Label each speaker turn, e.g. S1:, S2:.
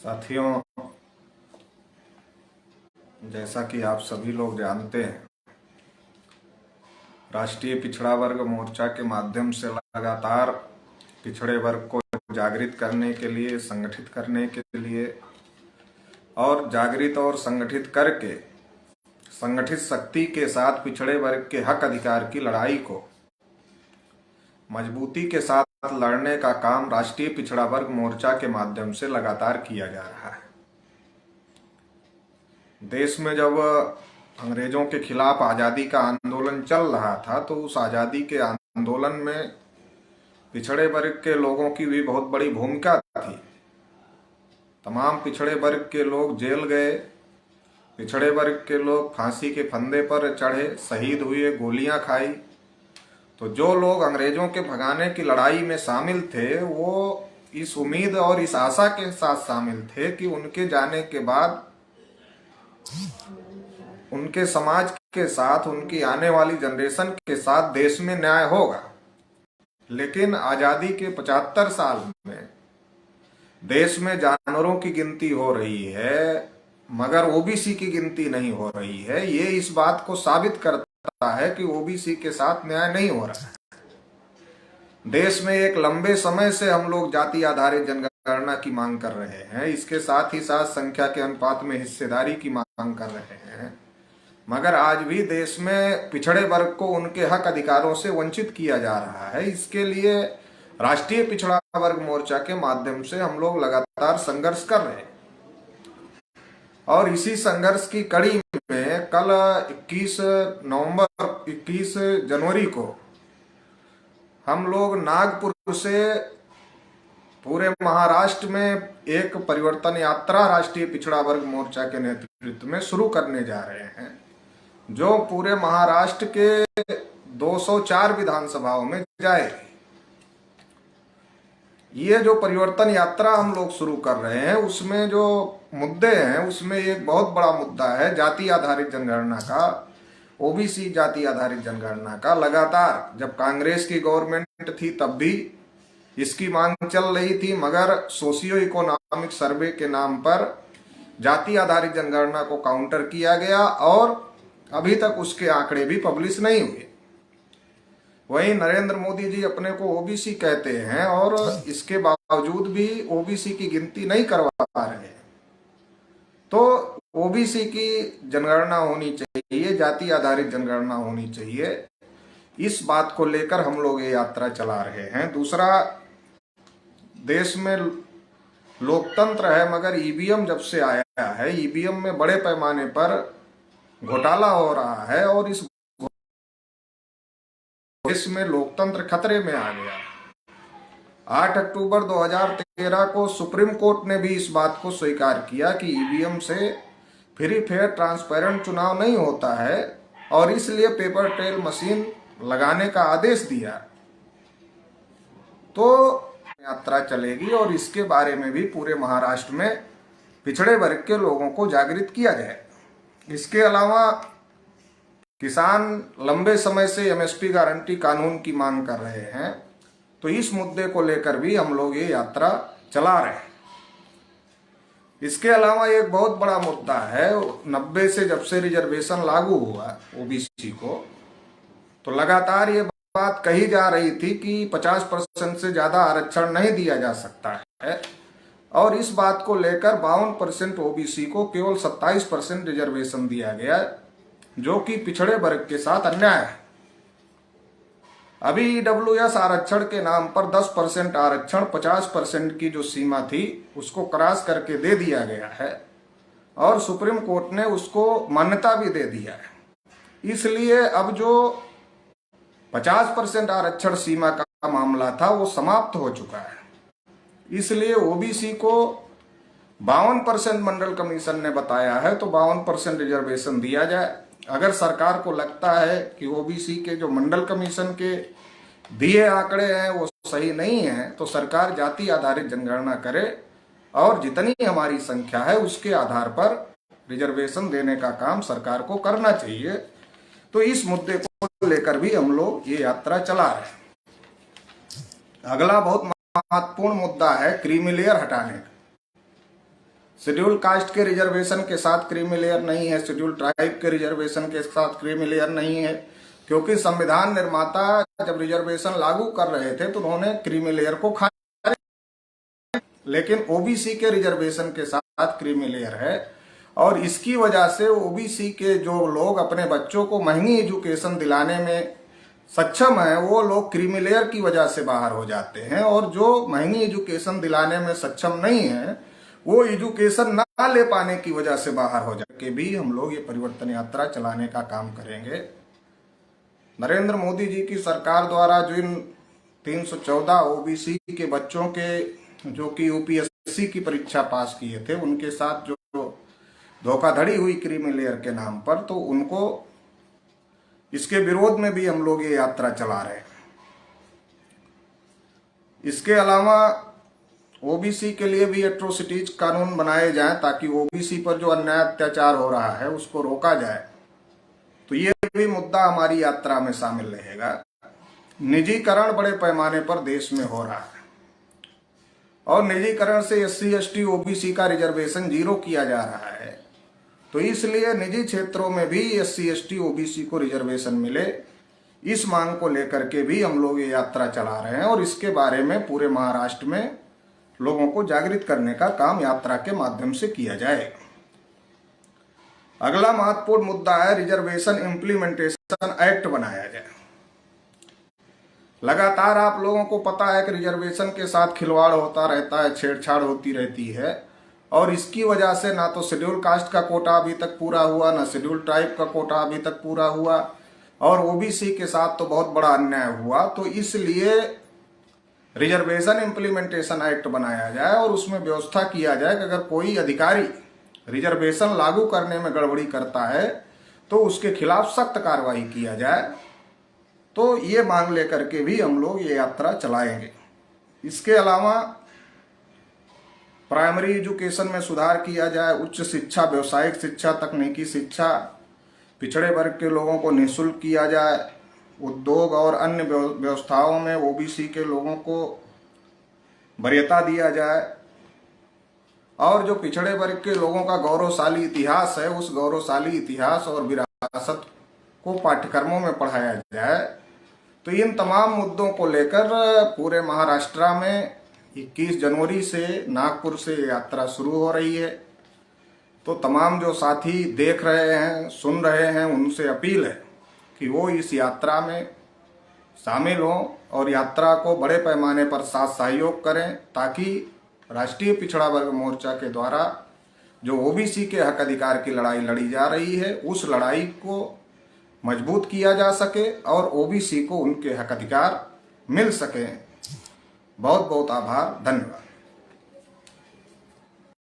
S1: साथियों, जैसा कि आप सभी लोग जानते हैं, राष्ट्रीय पिछड़ा वर्ग मोर्चा के माध्यम से लगातार पिछड़े वर्ग को जागृत करने के लिए, संगठित करने के लिए और जागृत और संगठित करके संगठित शक्ति के साथ पिछड़े वर्ग के हक अधिकार की लड़ाई को मजबूती के साथ लड़ने का काम राष्ट्रीय पिछड़ा वर्ग मोर्चा के माध्यम से लगातार किया जा रहा है। देश में जब अंग्रेजों के खिलाफ आज़ादी का आंदोलन चल रहा था तो उस आज़ादी के आंदोलन में पिछड़े वर्ग के लोगों की भी बहुत बड़ी भूमिका थी। तमाम पिछड़े वर्ग के लोग जेल गए, पिछड़े वर्ग के लोग फांसी के फंदे पर चढ़े, शहीद हुए, गोलियां खाई। तो जो लोग अंग्रेजों के भगाने की लड़ाई में शामिल थे वो इस उम्मीद और इस आशा के साथ शामिल थे कि उनके जाने के बाद उनके समाज के साथ, उनकी आने वाली जनरेशन के साथ देश में न्याय होगा। लेकिन आजादी के 75 साल में देश में जानवरों की गिनती हो रही है मगर ओबीसी की गिनती नहीं हो रही है। ये इस बात को साबित करता है कि ओबीसी के साथ न्याय नहीं हो रहा है। देश में एक लंबे समय से हम लोग जाति आधारित जनगणना की मांग कर रहे हैं, इसके साथ ही साथ संख्या के अनुपात में हिस्सेदारी की मांग कर रहे हैं, मगर आज भी देश में पिछड़े वर्ग को उनके हक अधिकारों से वंचित किया जा रहा है। इसके लिए राष्ट्रीय पिछड़ा वर्ग मोर्चा के माध्यम से हम लोग लगातार संघर्ष कर रहे हैं और इसी संघर्ष की कड़ी में कल 21 जनवरी को हम लोग नागपुर से पूरे महाराष्ट्र में एक परिवर्तन यात्रा राष्ट्रीय पिछड़ा वर्ग मोर्चा के नेतृत्व में शुरू करने जा रहे हैं, जो पूरे महाराष्ट्र के 204 विधानसभाओं में जाएगी। ये जो परिवर्तन यात्रा हम लोग शुरू कर रहे हैं उसमें जो मुद्दे हैं उसमें एक बहुत बड़ा मुद्दा है जाति आधारित जनगणना का, ओबीसी जाति आधारित जनगणना का। लगातार जब कांग्रेस की गवर्नमेंट थी तब भी इसकी मांग चल रही थी, मगर सोशियो इकोनॉमिक सर्वे के नाम पर जाति आधारित जनगणना को काउंटर किया गया और अभी तक उसके आंकड़े भी पब्लिश नहीं हुए। वहीं नरेंद्र मोदी जी अपने को ओबीसी कहते हैं और इसके बावजूद भी ओबीसी की गिनती नहीं करवा पा रहे हैं। तो ओबीसी की जनगणना होनी चाहिए, जाति आधारित जनगणना होनी चाहिए, इस बात को लेकर हम लोग ये यात्रा चला रहे हैं। दूसरा, देश में लोकतंत्र है मगर ईवीएम जब से आया है, ईवीएम में बड़े पैमाने पर घोटाला हो रहा है और इस देश में लोकतंत्र खतरे में आ गया। 8 अक्टूबर 2013 को सुप्रीम कोर्ट ने भी इस बात को स्वीकार किया कि ईवीएम से फ्री फेयर ट्रांसपेरेंट चुनाव नहीं होता है और इसलिए पेपर ट्रेल मशीन लगाने का आदेश दिया। तो यात्रा चलेगी और इसके बारे में भी पूरे महाराष्ट्र में पिछड़े वर्ग के लोगों को जागृत किया जाए। इसके अलावा किसान लंबे समय से एमएसपी गारंटी कानून की मांग कर रहे हैं, तो इस मुद्दे को लेकर भी हम लोग ये यात्रा चला रहे हैं। इसके अलावा एक बहुत बड़ा मुद्दा है, 90 से जब से रिजर्वेशन लागू हुआ ओबीसी को, तो लगातार ये बात कही जा रही थी कि 50% से ज्यादा आरक्षण नहीं दिया जा सकता है और इस बात को लेकर 52% ओबीसी को केवल 27% रिजर्वेशन दिया गया, जो कि पिछड़े वर्ग के साथ अन्याय है। अभी ईडब्ल्यूएस आरक्षण के नाम पर 10% आरक्षण 50% की जो सीमा थी उसको क्रॉस करके दे दिया गया है और सुप्रीम कोर्ट ने उसको मान्यता भी दे दिया है। इसलिए अब जो 50% आरक्षण सीमा का मामला था वो समाप्त हो चुका है। इसलिए ओबीसी को 52% मंडल कमीशन ने बताया है, तो 52% रिजर्वेशन दिया जाए। अगर सरकार को लगता है कि ओबीसी के जो मंडल कमीशन के दिए आंकड़े हैं वो सही नहीं है, तो सरकार जाति आधारित जनगणना करे और जितनी हमारी संख्या है उसके आधार पर रिजर्वेशन देने का काम सरकार को करना चाहिए। तो इस मुद्दे को लेकर भी हम लोग ये यात्रा चला रहे हैं। अगला बहुत महत्वपूर्ण मुद्दा है क्रीमी लेयर हटाने का। शेड्यूल कास्ट के रिजर्वेशन के साथ क्रीमी लेयर नहीं है, शेड्यूल ट्राइब के रिजर्वेशन के साथ क्रीमी लेयर नहीं है, क्योंकि संविधान निर्माता जब रिजर्वेशन लागू कर रहे थे तो उन्होंने क्रीमी लेयर को खारिज, लेकिन ओबीसी के रिजर्वेशन के साथ क्रीमी लेयर है। और इसकी वजह से ओबीसी के जो लोग अपने बच्चों को महंगी एजुकेशन दिलाने में सक्षम है, वो लोग क्रीमी लेयर की वजह से बाहर हो जाते हैं, और जो महंगी एजुकेशन दिलाने में सक्षम नहीं है वो एजुकेशन ना ले पाने की वजह से बाहर हो जाके भी हम लोग ये परिवर्तन यात्रा चलाने का काम करेंगे। नरेंद्र मोदी जी की सरकार द्वारा जो इन 314 ओबीसी के बच्चों के जो कि यूपीएससी की परीक्षा पास किए थे उनके साथ जो धोखाधड़ी हुई क्रीमी लेयर के नाम पर, तो उनको इसके विरोध में भी हम लोग ये यात्रा चला रहे हैं। इसके अलावा ओबीसी के लिए भी एट्रोसिटीज कानून बनाए जाएं ताकि ओबीसी पर जो अन्याय अत्याचार हो रहा है उसको रोका जाए, तो ये भी मुद्दा हमारी यात्रा में शामिल रहेगा। निजीकरण बड़े पैमाने पर देश में हो रहा है और निजीकरण से एससी एसटी ओबीसी का रिजर्वेशन 0 किया जा रहा है, तो इसलिए निजी क्षेत्रों में भी एससी एसटी ओबीसी को रिजर्वेशन मिले, इस मांग को लेकर के भी हम लोग ये यात्रा चला रहे हैं और इसके बारे में पूरे महाराष्ट्र में लोगों को जागृत करने का काम यात्रा के माध्यम से किया जाए। अगला महत्वपूर्ण मुद्दा है रिजर्वेशन इम्प्लीमेंटेशन एक्ट बनाया जाए। लगातार आप लोगों को पता है कि रिजर्वेशन के साथ खिलवाड़ होता रहता है, छेड़छाड़ होती रहती है, और इसकी वजह से ना तो शेड्यूल कास्ट का कोटा अभी तक पूरा हुआ, ना शेड्यूल ट्राइब का कोटा अभी तक पूरा हुआ, और ओबीसी के साथ तो बहुत बड़ा अन्याय हुआ। तो इसलिए रिजर्वेशन इम्प्लीमेंटेशन एक्ट बनाया जाए और उसमें व्यवस्था किया जाए कि अगर कोई अधिकारी रिजर्वेशन लागू करने में गड़बड़ी करता है तो उसके खिलाफ सख्त कार्रवाई किया जाए। तो ये मांग लेकर के भी हम लोग ये यात्रा चलाएंगे। इसके अलावा प्राइमरी एजुकेशन में सुधार किया जाए, उच्च शिक्षा, व्यवसायिक शिक्षा, तकनीकी शिक्षा पिछड़े वर्ग के लोगों को निःशुल्क किया जाए, उद्योग और अन्य व्यवस्थाओं में ओबीसी के लोगों को वरीयता दिया जाए, और जो पिछड़े वर्ग के लोगों का गौरवशाली इतिहास है उस गौरवशाली इतिहास और विरासत को पाठ्यक्रमों में पढ़ाया जाए। तो इन तमाम मुद्दों को लेकर पूरे महाराष्ट्र में 21 जनवरी से नागपुर से यात्रा शुरू हो रही है। तो तमाम जो साथी देख रहे हैं, सुन रहे हैं, उनसे अपील है कि वो इस यात्रा में शामिल हों और यात्रा को बड़े पैमाने पर साथ सहयोग करें, ताकि राष्ट्रीय पिछड़ा वर्ग मोर्चा के द्वारा जो ओबीसी के हक अधिकार की लड़ाई लड़ी जा रही है उस लड़ाई को मजबूत किया जा सके और ओबीसी को उनके हक अधिकार मिल सके। बहुत बहुत आभार, धन्यवाद।